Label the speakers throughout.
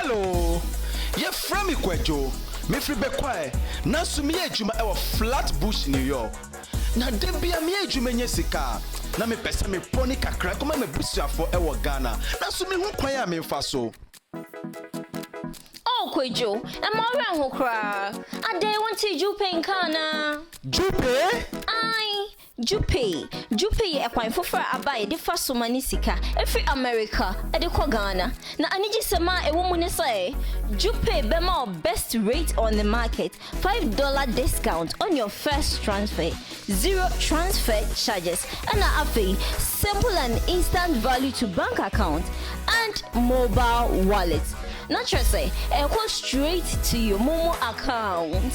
Speaker 1: Hello, you're from Ikwejo. Me free be quiet. Na sumi ejuma ewa Flatbush, New York. Na debia mi ejuma nye sika. Na me pesa me poni kakra kuma me busuafo ewa Ghana. Na sumi hu kwan ya me mfa so.
Speaker 2: Oh, Kwejo, I'm all wrong, cry. I day want to Jupe in Kana.
Speaker 1: Jupe?
Speaker 2: Aye, Jupe. Jupe ye a point for abai the first manisika. Every America, at the Ghana. Now, I need you some a woman say Jupe Bema best rate on the market. $5 discount on your first transfer. 0 transfer charges. And a fee. Simple and instant value to bank account and mobile wallet. Not just say, go straight to your Momo account.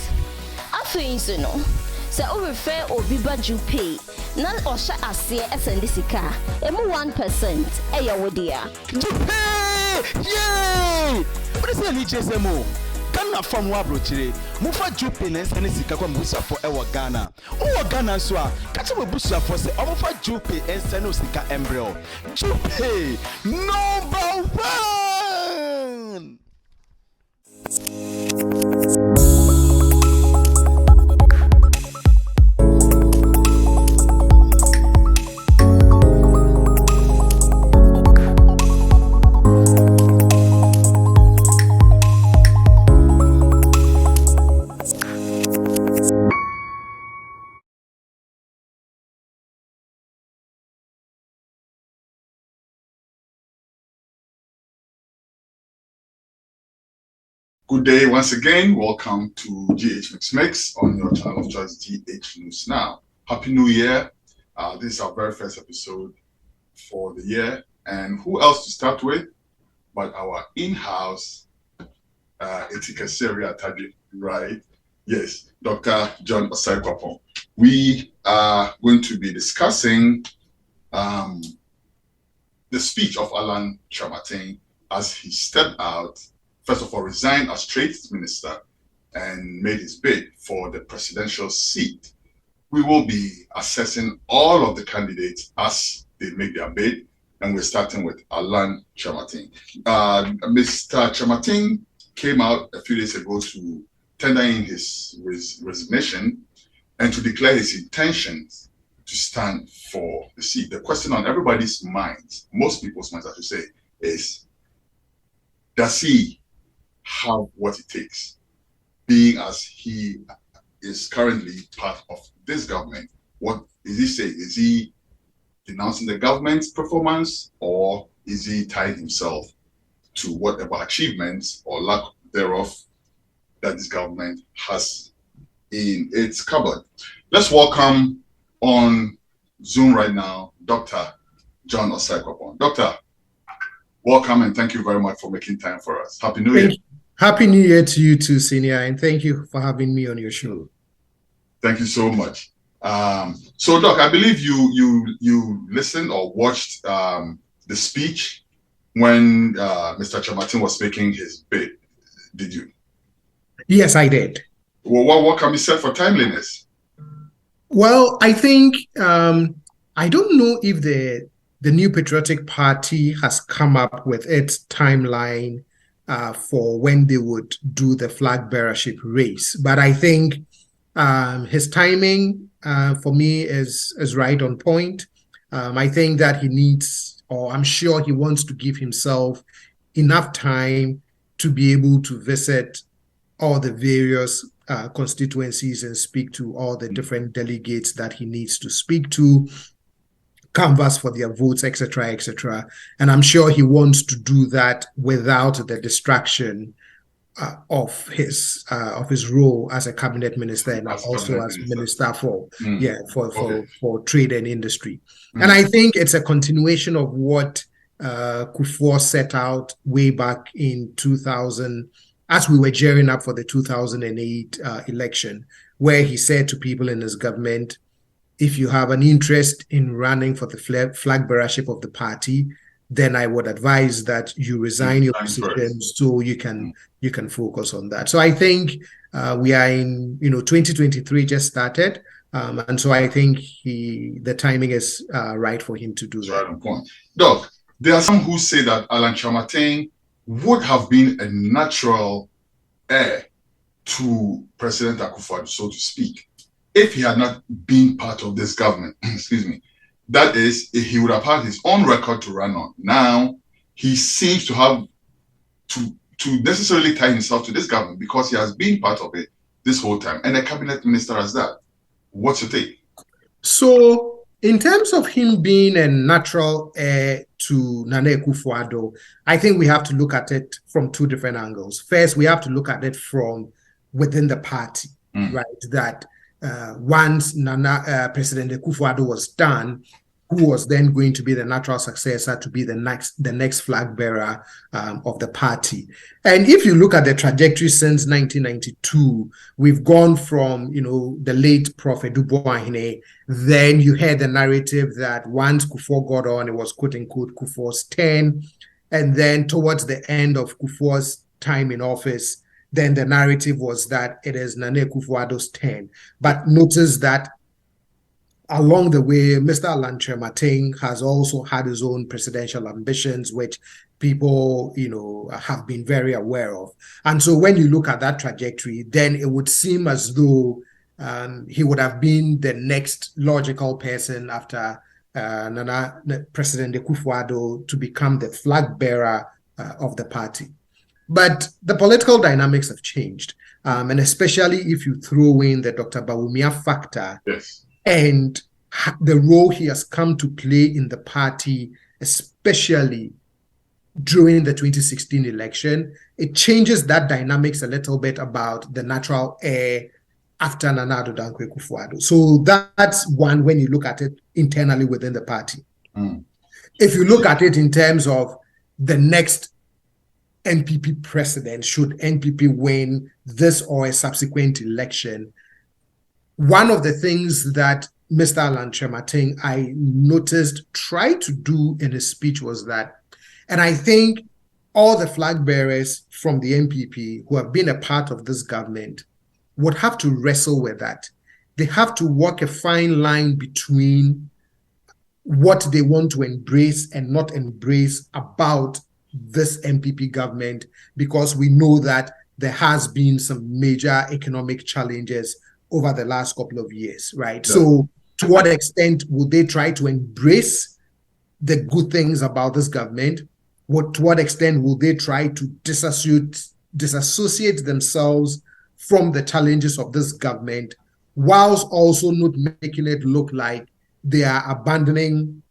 Speaker 2: After you know, so refer or Biba Jupe. None or shut us here as in this car. 1%. Ayo, dear.
Speaker 1: Jupe! Yay! What is the HSMO? Ghana from Wabrochire. Mufa Jupe ness and Sika Musa for our Ghana. Oh, Ghana Swa. Catch up a busa for say, Omofa Jupe and Senosika embryo. Jupe! Number 1!
Speaker 3: Good day once again. Welcome to GH MixMixx on your channel of choice, GH Ghnewsnow. Happy New Year. This is our very first episode for the year. And who else to start with but our in-house Etika Seria Taji, right? Yes, Dr. John Osae Kwapong. We are going to be discussing the speech of Alan Kyeremanten as he stepped out. First of all, resigned as Trade Minister and made his bid for the presidential seat. We will be assessing all of the candidates as they make their bid, and we're starting with Alan Kyeremanten. Mr. Kyeremanten came out a few days ago to tender in his resignation and to declare his intentions to stand for the seat. The question on everybody's minds, most people's minds, I should say, is, does he have what it takes, being as he is currently part of this government? What is he saying? Is he denouncing the government's performance, or is he tying himself to whatever achievements or lack thereof that this government has in its cupboard? Let's welcome on Zoom right now Dr. John Osae Kwapong. Doctor, welcome and thank you very much for making time for us. Happy New Year.
Speaker 4: Happy New Year to you too, Senior, and thank you for having me on your show.
Speaker 3: Thank you so much. So, Doc, I believe you listened or watched the speech when Mr. Kyeremanten was making his bid. Did you?
Speaker 4: Yes, I did.
Speaker 3: Well, what can be said for timeliness?
Speaker 4: Well, I think I don't know if the New Patriotic Party has come up with its timeline for when they would do the flag bearership race. But I think his timing for me is right on point. I think that he needs, or I'm sure he wants to give himself enough time to be able to visit all the various constituencies and speak to all the different delegates that he needs to speak to, canvass for their votes, etc., etc. And I'm sure he wants to do that without the distraction of his role as a cabinet minister and also as minister for trade and industry. And I think it's a continuation of what Kufuor set out way back in 2000, as we were gearing up for the 2008 election, where he said to people in his government, if you have an interest in running for the flag bearership of the party, then I would advise that you resign your position so you can focus on that. So I think we are in 2023 just started, and so I think the timing is right for him to do that.
Speaker 3: Right on point. Doc, there are some who say that Alan Kyeremanten would have been a natural heir to President Akufo-Addo, so to speak, if he had not been part of this government. Excuse me. That is, he would have had his own record to run on. Now, he seems to have to necessarily tie himself to this government because he has been part of it this whole time, and a cabinet minister as that. What's your take?
Speaker 4: So, in terms of him being a natural heir to Nana Akufo-Addo, I think we have to look at it from two different angles. First, we have to look at it from within the party, right? That once President Akufo-Addo was done, who was then going to be the natural successor to be the next flag bearer of the party. And if you look at the trajectory since 1992, we've gone from, the late Prophet Dubois-Ahine, then you had the narrative that once Kufuor got on, it was quote-unquote Kufuor's turn. And then towards the end of Kufuor's time in office, then the narrative was that it is Nana Akufo-Addo's turn. But notice that along the way, Mr. Alan Kyeremanten has also had his own presidential ambitions, which people, have been very aware of. And so when you look at that trajectory, then it would seem as though he would have been the next logical person after President Akufo-Addo to become the flag bearer of the party. But the political dynamics have changed. And especially if you throw in the Dr. Bawumia factor,
Speaker 3: yes,
Speaker 4: and the role he has come to play in the party, especially during the 2016 election, it changes that dynamics a little bit about the natural heir after Nana Addo Dankwa Akufo-Addo. So that's one when you look at it internally within the party. If you look at it in terms of the next NPP president, should NPP win this or a subsequent election, one of the things that Mr. Alan Kyeremanten, I noticed, tried to do in his speech was that, and I think all the flag bearers from the NPP who have been a part of this government would have to wrestle with that. They have to walk a fine line between what they want to embrace and not embrace about this NPP government, because we know that there has been some major economic challenges over the last couple of years, right? Yeah. So to what extent would they try to embrace the good things about this government? To what extent will they try to disassociate themselves from the challenges of this government, whilst also not making it look like they are abandoning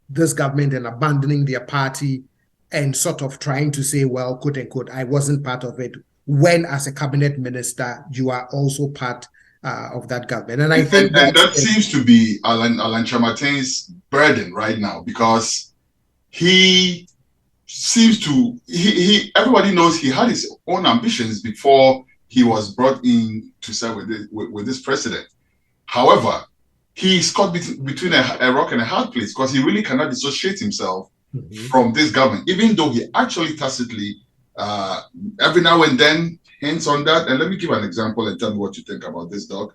Speaker 4: this government and abandoning their party and sort of trying to say, well, quote unquote, I wasn't part of it, when as a cabinet minister, you are also part of that government. And I think
Speaker 3: that seems to be Alan Kyeremanten's burden right now, because he seems to, everybody knows he had his own ambitions before he was brought in to serve with this president. However, he's caught between a rock and a hard place, because he really cannot dissociate himself from this government, even though he actually tacitly, every now and then, hints on that. And let me give an example and tell me what you think about this, Doc.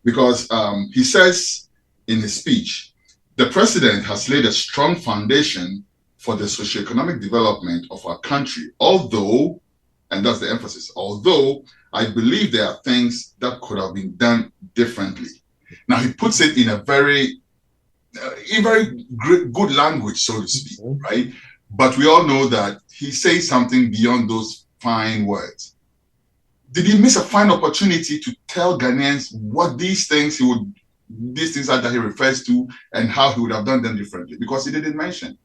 Speaker 3: Because he says in his speech, the president has laid a strong foundation for the socioeconomic development of our country, although, and that's the emphasis, although I believe there are things that could have been done differently. Now, he puts it in a very good language, so to speak, right? But we all know that he says something beyond those fine words. Did he miss a fine opportunity to tell Ghanaians what these things are that he refers to, and how he would have done them differently? Because he didn't mention.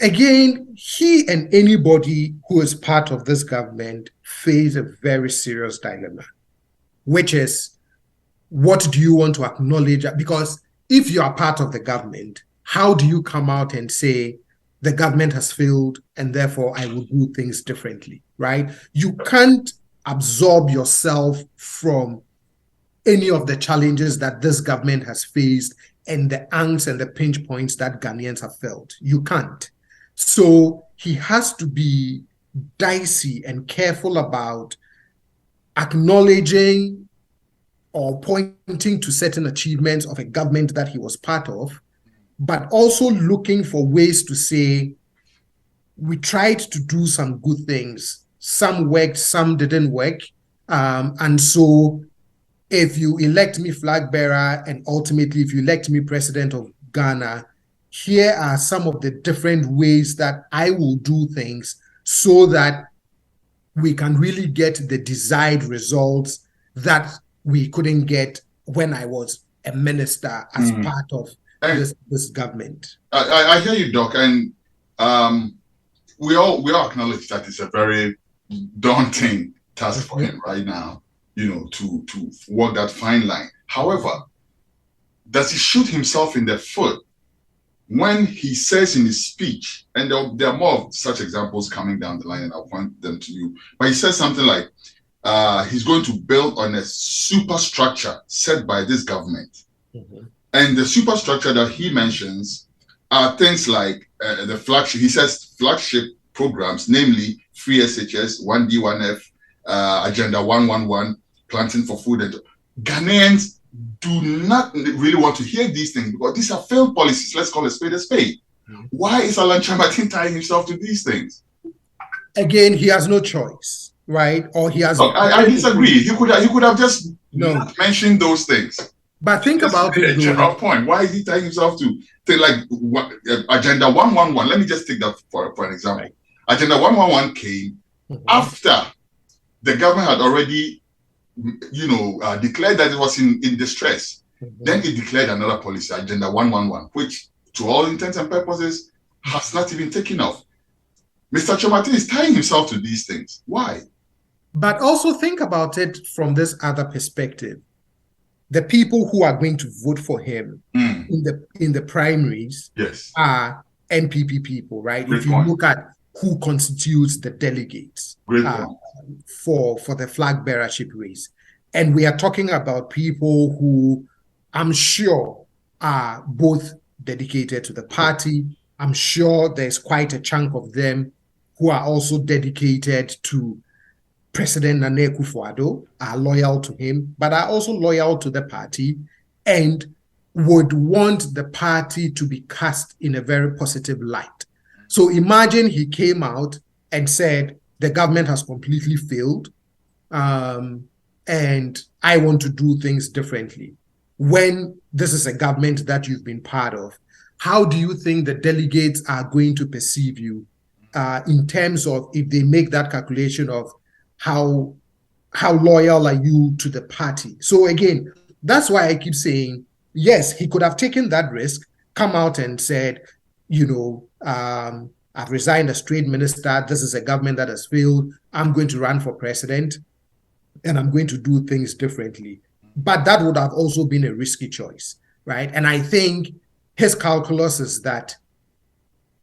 Speaker 4: Again, he and anybody who is part of this government face a very serious dilemma, which is, what do you want to acknowledge? Because if you are part of the government, how do you come out and say the government has failed and therefore I will do things differently, right? You can't absorb yourself from any of the challenges that this government has faced and the angst and the pinch points that Ghanaians have felt. You can't. So he has to be dicey and careful about acknowledging or pointing to certain achievements of a government that he was part of, but also looking for ways to say, we tried to do some good things. Some worked, some didn't work. And so if you elect me flag bearer and ultimately if you elect me president of Ghana, here are some of the different ways that I will do things so that we can really get the desired results that we couldn't get when I was a minister as part of this government.
Speaker 3: I hear you, Doc, and we all acknowledge that it's a very daunting task for him right now, to walk that fine line. However, does he shoot himself in the foot when he says in his speech, and there are more of such examples coming down the line, and I'll point them to you, but he says something like, he's going to build on a superstructure set by this government. And the superstructure that he mentions are things like the flagship, he says flagship programs, namely Free SHS, 1D, 1F, Agenda 111, Planting for Food. And Ghanaians do not really want to hear these things because these are failed policies. Let's call a spade a spade. Why is Alan Kyeremanten tying himself to these things?
Speaker 4: Again, he has no choice, right? Or he has.
Speaker 3: Look, I disagree. He could have just not mentioned those things.
Speaker 4: But think about it.
Speaker 3: General point. Why is he tying himself to like Agenda 111? Let me just take that for an example. Right. Agenda 111 came after the government had already, declared that it was in distress. Then it declared another policy, Agenda 111, which, to all intents and purposes, has not even taken off. Mr. Kyeremanten is tying himself to these things. Why?
Speaker 4: But also think about it from this other perspective. The people who are going to vote for him in the primaries are NPP people, right? If you look at who constitutes the delegates for the flag bearership race. And we are talking about people who I'm sure are both dedicated to the party. I'm sure there's quite a chunk of them who are also dedicated to President Nana Akufo-Addo, are loyal to him, but are also loyal to the party and would want the party to be cast in a very positive light. So imagine he came out and said, the government has completely failed, and I want to do things differently. When this is a government that you've been part of, how do you think the delegates are going to perceive you in terms of if they make that calculation of how loyal are you to the party? So again, that's why I keep saying, yes, he could have taken that risk, come out and said, I've resigned as trade minister. This is a government that has failed. I'm going to run for president and I'm going to do things differently. But that would have also been a risky choice, right? And I think his calculus is that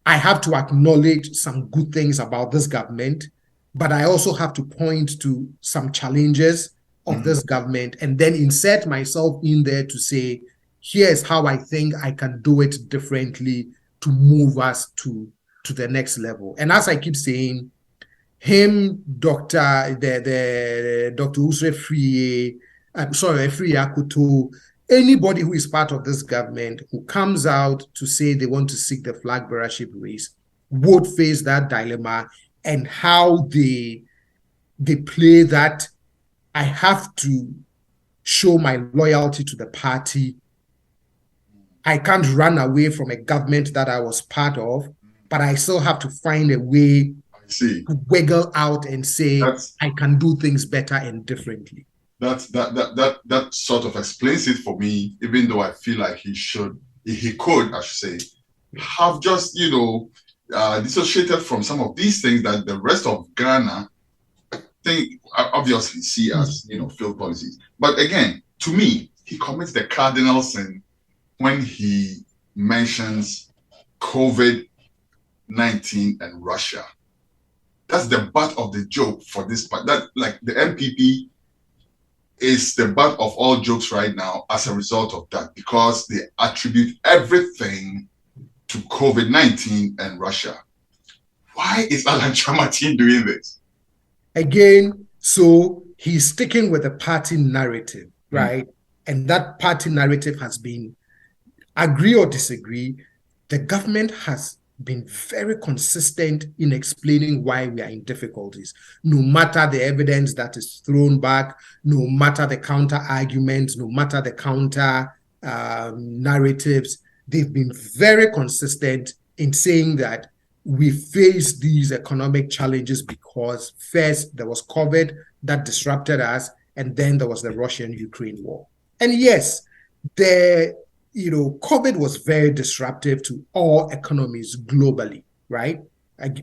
Speaker 4: I have to acknowledge some good things about this government, but I also have to point to some challenges of this government and then insert myself in there to say, here's how I think I can do it differently to move us to the next level. And as I keep saying, him, Dr. Osae Kwapong, anybody who is part of this government who comes out to say they want to seek the flag bearership race would face that dilemma, and how they play that. I have to show my loyalty to the party. I can't run away from a government that I was part of, but I still have to find a way to wiggle out and say I can do things better and differently.
Speaker 3: That sort of explains it for me, even though I feel like he could, I should say, have just, dissociated from some of these things that the rest of Ghana obviously see as, failed policies. But again, to me, he commits the cardinal sin when he mentions COVID-19 and Russia. That's the butt of the joke for this part. That, like, the MPP is the butt of all jokes right now as a result of that, because they attribute everything to COVID-19 and Russia. Why is Alan Kyeremanten doing this?
Speaker 4: Again, so he's sticking with the party narrative, right? And that party narrative has been, agree or disagree, the government has been very consistent in explaining why we are in difficulties. No matter the evidence that is thrown back, no matter the counter arguments, no matter the counter narratives, they've been very consistent in saying that we face these economic challenges because first there was COVID that disrupted us, and then there was the Russian-Ukraine war. And yes, COVID was very disruptive to all economies globally, right?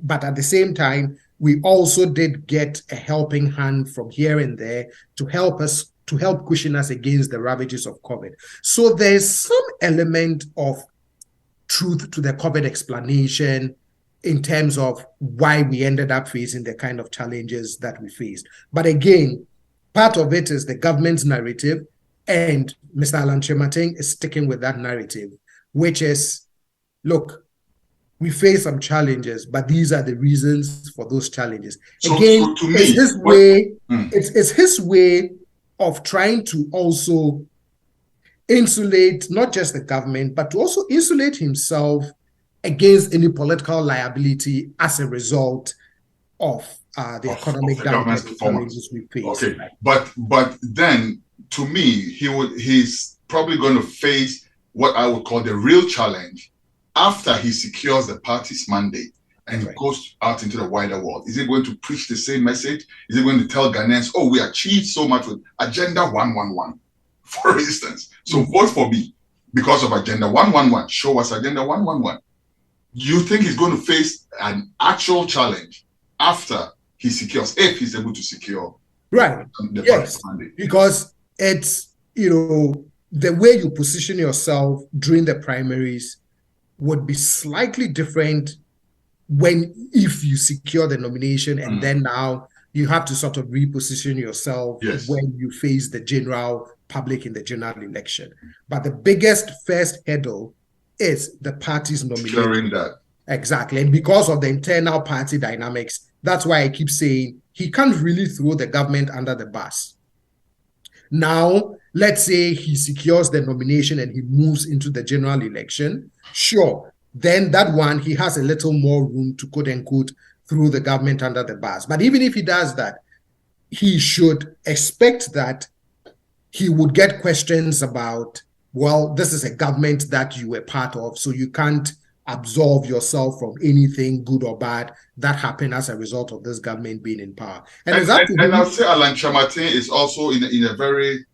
Speaker 4: But at the same time, we also did get a helping hand from here and there to help cushion us against the ravages of COVID. So there's some element of truth to the COVID explanation in terms of why we ended up facing the kind of challenges that we faced. But again, part of it is the government's narrative, and Mr. Alan Kyeremanten is sticking with that narrative, which is, look, we face some challenges, but these are the reasons for those challenges. Again, to me, it's his way of trying to also insulate not just the government, but to also insulate himself against any political liability as a result of the economic challenges we face.
Speaker 3: Okay, but then to me, he's probably going to face what I would call the real challenge after he secures the party's mandate and goes out into the wider world. Is he going to preach the same message? Is he going to tell Ghanaians, oh, we achieved so much with Agenda 111, for instance? So vote for me because of Agenda 111. Show us Agenda 111. You think he's going to face an actual challenge after he secures, if he's able to secure the party's mandate?
Speaker 4: Because it's, the way you position yourself during the primaries would be slightly different if you secure the nomination and then now you have to sort of reposition yourself when you face the general public in the general election. But the biggest first hurdle is the party's nomination.
Speaker 3: Securing that.
Speaker 4: Exactly. And because of the internal party dynamics, that's why I keep saying he can't really throw the government under the bus. Now, let's say he secures the nomination and he moves into the general election. Sure. Then that one, he has a little more room to quote unquote throw the government under the bus. But even if he does that, he should expect that he would get questions about, well, this is a government that you were part of, so you can't absolve yourself from anything good or bad that happened as a result of this government being in power. And
Speaker 3: I'll say Alan Kyeremanten is also in a very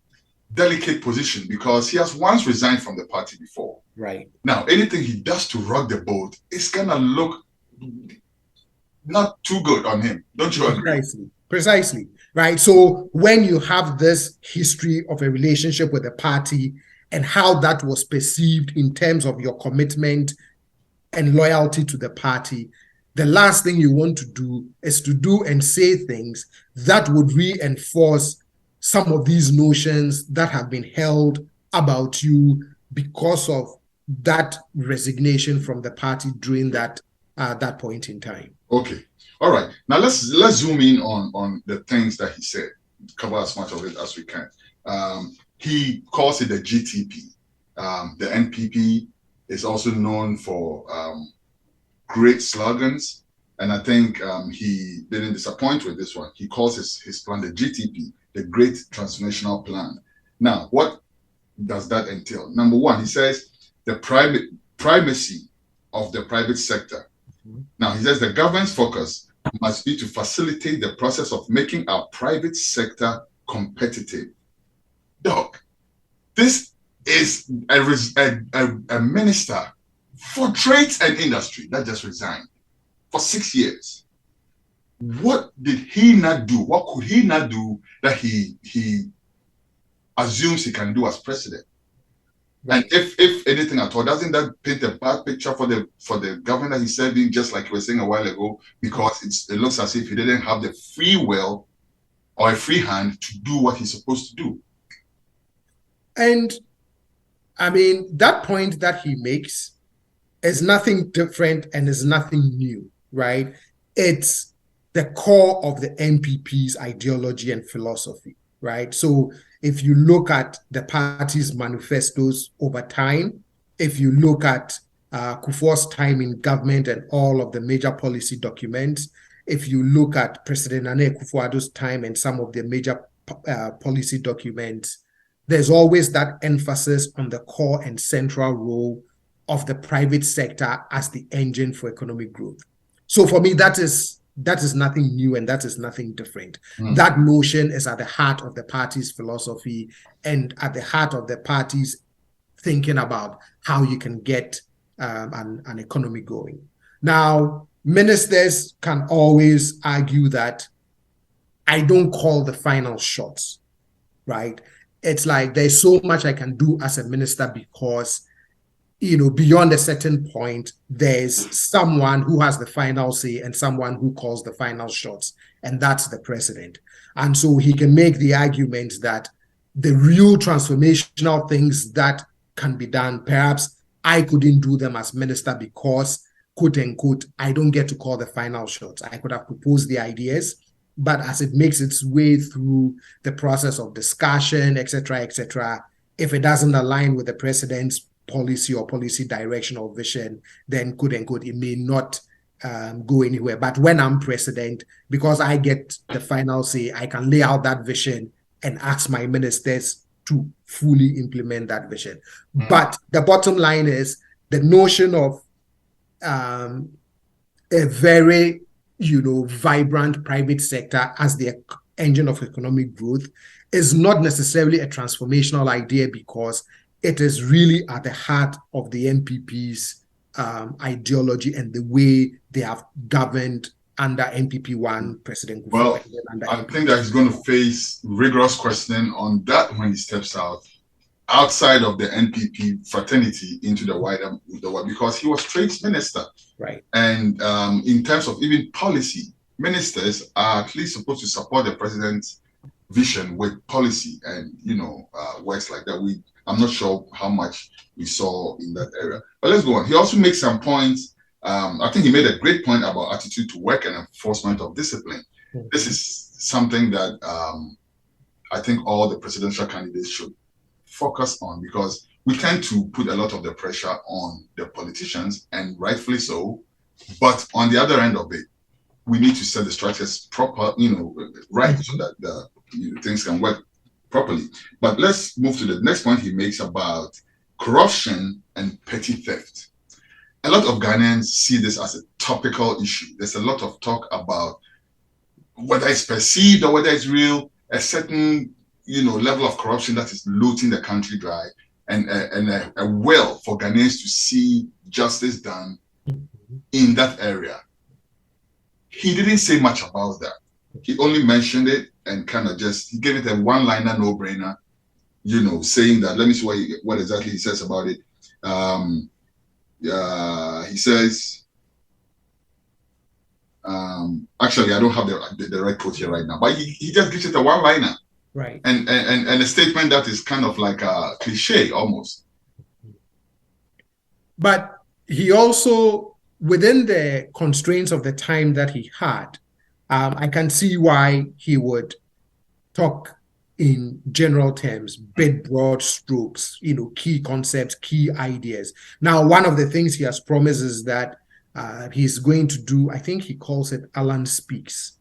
Speaker 3: delicate position because he has once resigned from the party before.
Speaker 4: Right.
Speaker 3: Now, anything he does to rock the boat is going to look not too good on him. Don't you agree?
Speaker 4: Precisely. Right. So when you have this history of a relationship with the party and how that was perceived in terms of your commitment and loyalty to the party, the last thing you want to do is to do and say things that would reinforce some of these notions that have been held about you because of that resignation from the party during that point in time.
Speaker 3: Okay. All right. Now let's zoom in on the things that he said. Cover as much of it as we can. He calls it the GTP. The NPP is also known for great slogans, and I think he didn't disappoint with this one. He calls his plan the GTP, the Great Transformational Plan. Now, what does that entail? Number one, he says the primacy of the private sector. Now, he says the government's focus must be to facilitate the process of making our private sector competitive. Doc, this is a minister for trades and industry that just resigned for 6 years. What did he not do? What could he not do that he assumes he can do as president? Right. And if anything at all, doesn't that paint a bad picture for the government that he's serving, just like you were saying a while ago, because it looks as if he didn't have the free will or a free hand to do what he's supposed to do.
Speaker 4: And I mean, that point that he makes is nothing different and is nothing new, right? It's the core of the NPP's ideology and philosophy, right? So if you look at the party's manifestos over time, if you look at Kufuor's time in government and all of the major policy documents. If you look at President Nana Akufo-Addo's time and some of the major policy documents, there's always that emphasis on the core and central role of the private sector as the engine for economic growth. So for me, that is nothing new and that is nothing different. That notion is at the heart of the party's philosophy and at the heart of the party's thinking about how you can get an economy going. Now, ministers can always argue that I don't call the final shots, right? It's like there's so much I can do as a minister because, beyond a certain point, there's someone who has the final say and someone who calls the final shots, and that's the president. And so he can make the argument that the real transformational things that can be done, perhaps I couldn't do them as minister because, quote unquote, I don't get to call the final shots. I could have proposed the ideas, but as it makes its way through the process of discussion, et cetera, if it doesn't align with the president's policy or policy direction or vision, then quote unquote, it may not go anywhere. But when I'm president, because I get the final say, I can lay out that vision and ask my ministers to fully implement that vision. But the bottom line is the notion of a very vibrant private sector as the engine of economic growth is not necessarily a transformational idea because it is really at the heart of the NPP's ideology and the way they have governed under NPP 1, President Kufuor.
Speaker 3: Well, I think that he's going to face rigorous questioning on that when he steps outside of the NPP fraternity into the wider, because he was trades minister.
Speaker 4: Right.
Speaker 3: And in terms of even policy, ministers are at least supposed to support the president's vision with policy and, works like that. I'm not sure how much we saw in that area. But let's go on. He also makes some points. I think he made a great point about attitude to work and enforcement of discipline. This is something that I think all the presidential candidates should focus on because we tend to put a lot of the pressure on the politicians, and rightfully so. But on the other end of it, we need to set the structures proper, right, so that the things can work properly. But let's move to the next point he makes about corruption and petty theft. A lot of Ghanaians see this as a topical issue. There's a lot of talk about whether it's perceived or whether it's real, a certain level of corruption that is looting the country dry, and a will for Ghanaians to see justice done in that area. He didn't say much about that. He only mentioned it and kind of he gave it a one-liner, no-brainer, saying that, let me see what exactly he says about it. He says, actually, I don't have the right quote here right now, but he just gives it a one-liner.
Speaker 4: Right.
Speaker 3: And a statement that is kind of like a cliche almost.
Speaker 4: But he also, within the constraints of the time that he had, I can see why he would talk in general terms, big broad strokes, key concepts, key ideas. Now, one of the things he has promised is that he's going to do, I think he calls it Alan Speaks.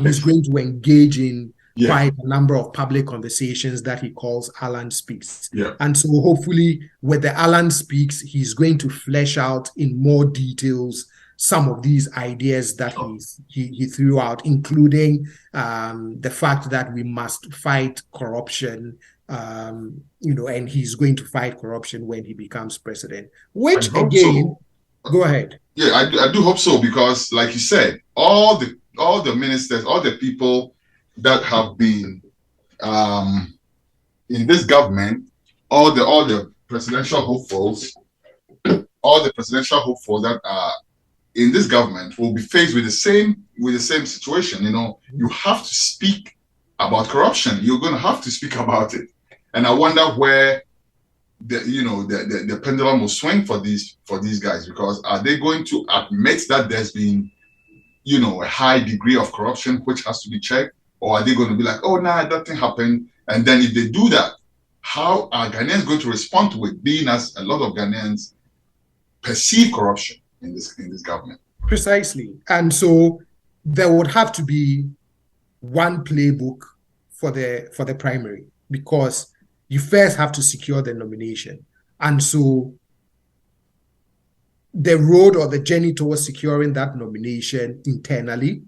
Speaker 4: He's going to engage in quite a number of public conversations that he calls Alan Speaks.
Speaker 3: Yeah.
Speaker 4: And so hopefully with the Alan Speaks, he's going to flesh out in more details some of these ideas that he threw out, including the fact that we must fight corruption, and he's going to fight corruption when he becomes president. Which again, go ahead.
Speaker 3: Yeah, I do hope so, because like you said, all the ministers, all the people that have been in this government, all the presidential hopefuls, that are in this government will be faced with the same situation. You have to speak about corruption. You're going to have to speak about it, and I wonder where the pendulum will swing for these guys, because are they going to admit that there's been a high degree of corruption which has to be checked, or are they going to be like, oh nah, nothing happened? And then if they do that, how are Ghanaians going to respond to it, being as a lot of Ghanaians perceived corruption in this government.
Speaker 4: Precisely. And so there would have to be one playbook for the primary, because you first have to secure the nomination. And so the road or the journey towards securing that nomination internally,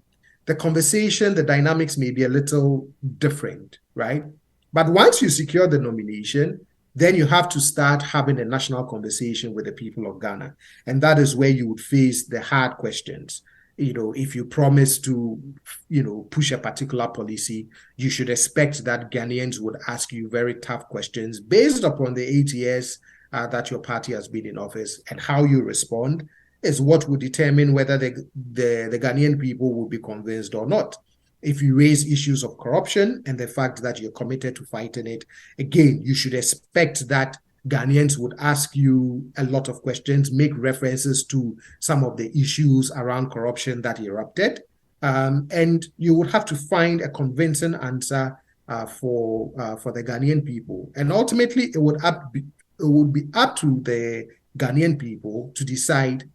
Speaker 4: the conversation, the dynamics may be a little different, right? But once you secure the nomination, then you have to start having a national conversation with the people of Ghana. And that is where you would face the hard questions. If you promise to, push a particular policy, you should expect that Ghanaians would ask you very tough questions based upon the 8 years that your party has been in office, and how you respond is what will determine whether the Ghanaian people will be convinced or not. If you raise issues of corruption and the fact that you're committed to fighting it, again, you should expect that Ghanaians would ask you a lot of questions, make references to some of the issues around corruption that erupted, and you would have to find a convincing answer for the Ghanaian people. And ultimately, it would be up to the Ghanaian people to decide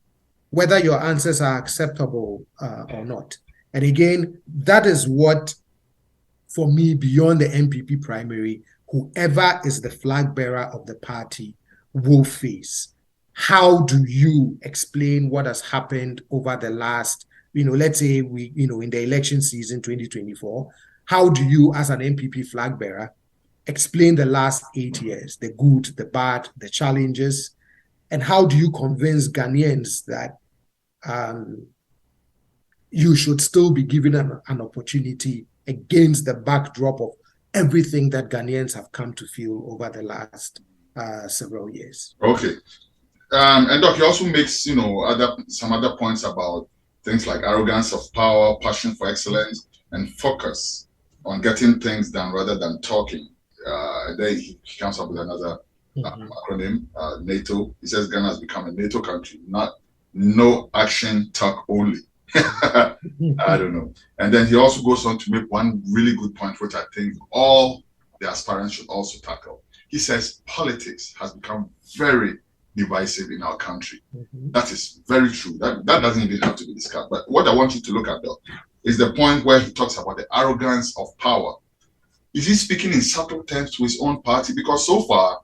Speaker 4: whether your answers are acceptable or not. And again, that is what, for me, beyond the NPP primary, whoever is the flag bearer of the party will face. How do you explain what has happened over the last, let's say in the election season 2024, how do you, as an NPP flag bearer, explain the last 8 years, the good, the bad, the challenges, and how do you convince Ghanaians that you should still be given an opportunity against the backdrop of everything that Ghanaians have come to feel over the last several years?
Speaker 3: Okay. And Doc, he also makes, some other points about things like arrogance of power, passion for excellence, and focus on getting things done rather than talking. Then he comes up with another acronym, NATO. He says Ghana has become a NATO country, not no action, talk only. I don't know. And then he also goes on to make one really good point, which I think all the aspirants should also tackle. He says politics has become very divisive in our country. That is very true. That doesn't even have to be discussed. But what I want you to look at, though, is the point where he talks about the arrogance of power. Is he speaking in subtle terms to his own party? Because so far,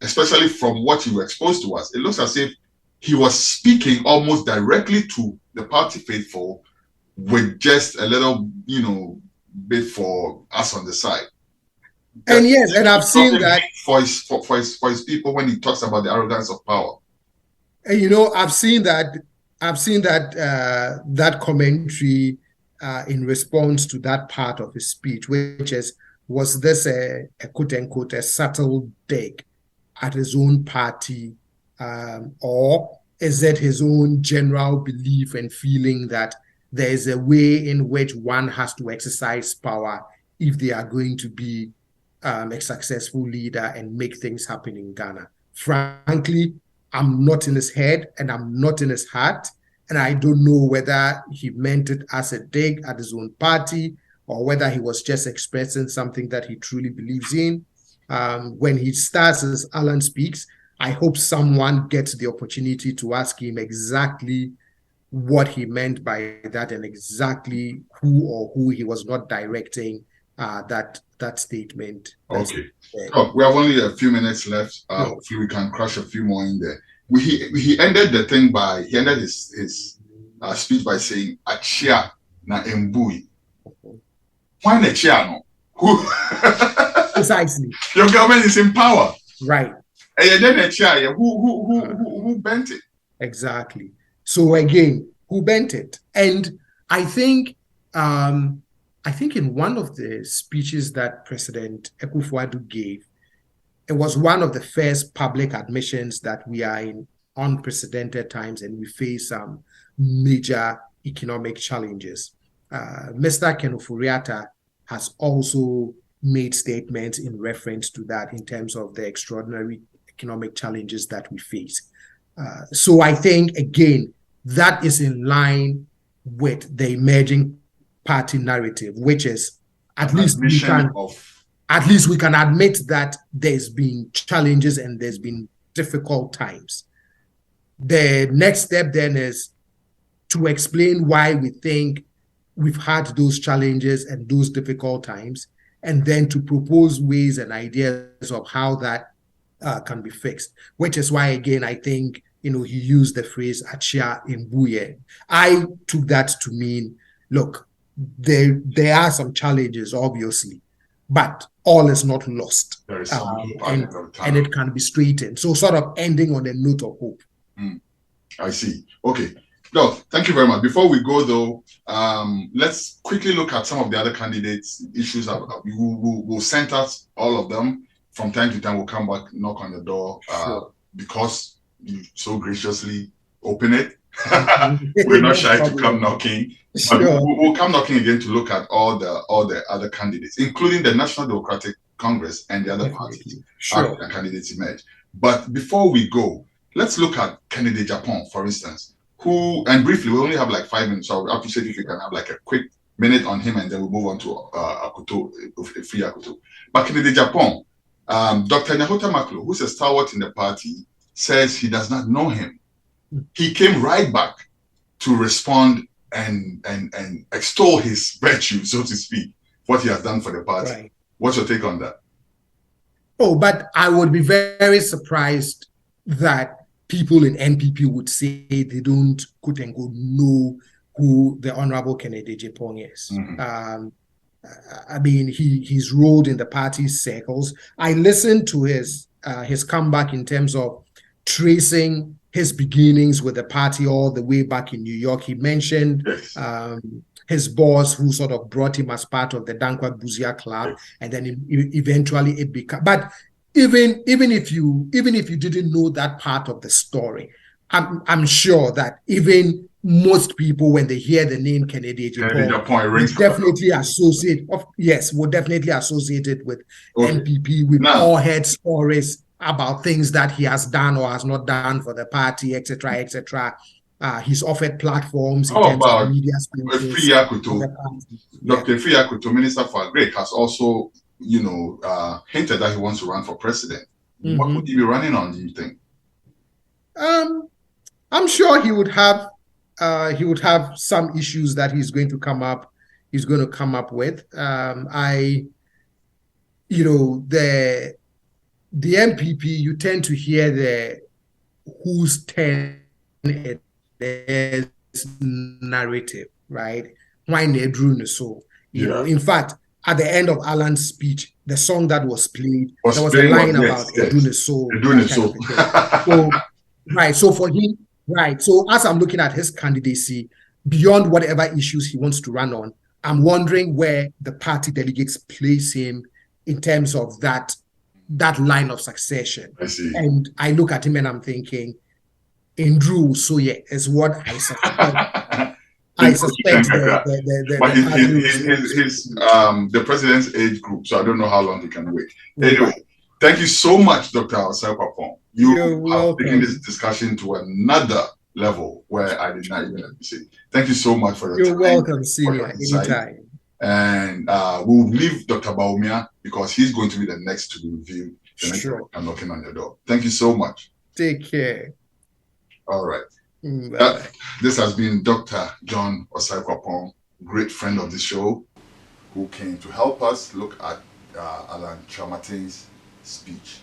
Speaker 3: especially from what you were exposed to us, it looks as if he was speaking almost directly to the party faithful with just a little, bit for us on the side.
Speaker 4: And yes, and I've seen that
Speaker 3: for his people when he talks about the arrogance of power.
Speaker 4: And I've seen that that commentary in response to that part of his speech, which was this a quote unquote a subtle dig at his own party, or is it his own general belief and feeling that there is a way in which one has to exercise power if they are going to be a successful leader and make things happen in Ghana? Frankly, I'm not in his head and I'm not in his heart, and I don't know whether he meant it as a dig at his own party or whether he was just expressing something that he truly believes in. When he starts as Alan speaks, I hope someone gets the opportunity to ask him exactly what he meant by that and exactly who he was not directing that statement.
Speaker 3: Okay. Oh, we have only a few minutes left. Hopefully we can crush a few more in there. He ended the thing he ended his speech by saying, "Achia na embui." Why na achia no? Who?
Speaker 4: Precisely.
Speaker 3: Your government is in power.
Speaker 4: Right.
Speaker 3: And then achia, who bent it?
Speaker 4: Exactly. So again, who bent it? And I think in one of the speeches that President Akufo-Addo gave, it was one of the first public admissions that we are in unprecedented times and we face some major economic challenges. Mr. Ken Ofori-Atta has also made statements in reference to that in terms of the extraordinary economic challenges that we face. So I think, again, that is in line with the emerging party narrative, which is at least we can admit that there's been challenges and there's been difficult times. the next step then is to explain why we think we've had those challenges and those difficult times, and then to propose ways and ideas of how that can be fixed, which is why, again, I think, he used the phrase "achia imbuye." I took that to mean, look, there are some challenges, obviously, but all is not lost.
Speaker 3: There is some
Speaker 4: and it can be straightened. So sort of ending on a note of hope.
Speaker 3: I see. Okay. Doc, thank you very much. Before we go, though, let's quickly look at some of the other candidates' issues. We'll send us all of them. From time to time, we'll come back, knock on the door, because you so graciously open it. We're not shy to come knocking. But we'll come knocking again to look at all the other candidates, including the National Democratic Congress and the other parties. Candidates emerge. But before we go, let's look at candidate Japan, for instance, who, and briefly, we only have like 5 minutes, so I would appreciate if you can have like a quick minute on him, and then we'll move on to Free Akuto. But candidate Japan, Dr. Nyahota Maklo, who's a stalwart in the party, says he does not know him. He came right back to respond and extol his virtue, so to speak, what he has done for the party. Right. What's your take on that?
Speaker 4: Oh, but I would be very surprised that people in NPP would say they don't, quote unquote, know who the Honorable Kennedy Japan is. I mean, he's rolled in the party's circles. I listened to his comeback in terms of tracing his beginnings with the party all the way back in New York. He mentioned his boss, who sort of brought him as part of the Dankwa Buzia Club, and then eventually it became. But even if you didn't know that part of the story, I'm sure that even most people, when they hear the name Kennedy Japan, will definitely associate it with NPP. We've all heard stories about things that he has done or has not done for the party, etc., etc. He's offered platforms in terms of media spaces.
Speaker 3: Dr. Free Akuto, Minister for Agri, has also, hinted that he wants to run for president. What would he be running on, do you think?
Speaker 4: I'm sure he would have some issues that he's going to come up with. The MPP, you tend to hear the whose turn it is narrative, right? Why Ghnewsnow? In fact, at the end of Alan's speech, the song that was played, there was a line about Ghnewsnow. So for him, so as I'm looking at his candidacy, beyond whatever issues he wants to run on, I'm wondering where the party delegates place him in terms of that line of succession.
Speaker 3: I see.
Speaker 4: And I look at him and I'm thinking, Andrew Soye is what I suspect. He's
Speaker 3: the president's age group, so I don't know how long he can wait. Anyway, thank you so much, Dr. Osae Kwapong. You have taken this discussion to another level where I did not even appreciate. Thank you so much for your time.
Speaker 4: You're welcome, Senior, anytime.
Speaker 3: And we'll leave Dr. Bawumia because he's going to be the next to be reviewed. I'm knocking on your door. Thank you so much.
Speaker 4: Take care.
Speaker 3: All right. This has been Dr. John Osae Kwapong, great friend of the show, who came to help us look at Alan Kyeremanten's speech.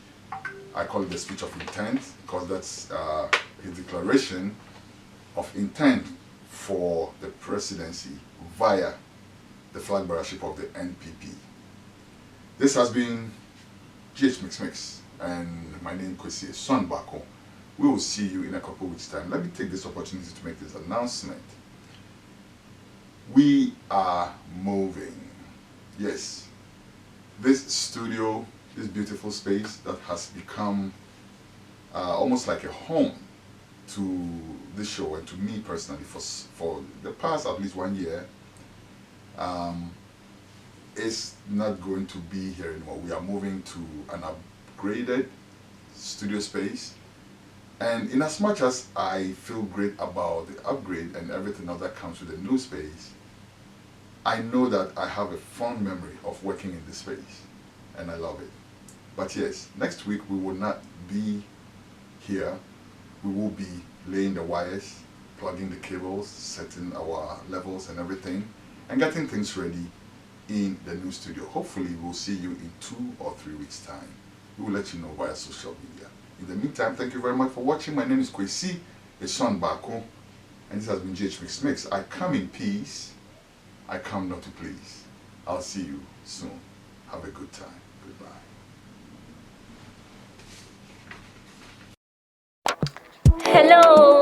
Speaker 3: I call it the speech of intent because that's his declaration of intent for the presidency via the flag bearership of the NPP. This has been MixMixx, and my name is kwesibaako. We will see you in a couple of weeks' time. Let me take this opportunity to make this announcement. We are moving. Yes, this studio, this beautiful space that has become almost like a home to this show and to me personally for the past at least 1 year, is not going to be here anymore. We are moving to an upgraded studio space. And in as much as I feel great about the upgrade and everything else that comes with the new space, I know that I have a fond memory of working in this space, and I love it. But yes, next week we will not be here. We will be laying the wires, plugging the cables, setting our levels and everything, and getting things ready in the new studio. Hopefully, we'll see you in 2 or 3 weeks' time. We will let you know via social media. In the meantime, thank you very much for watching. My name is kwesibaako, and this has been MixMixx. I come in peace. I come not to please. I'll see you soon. Have a good time. Goodbye.
Speaker 2: Hello.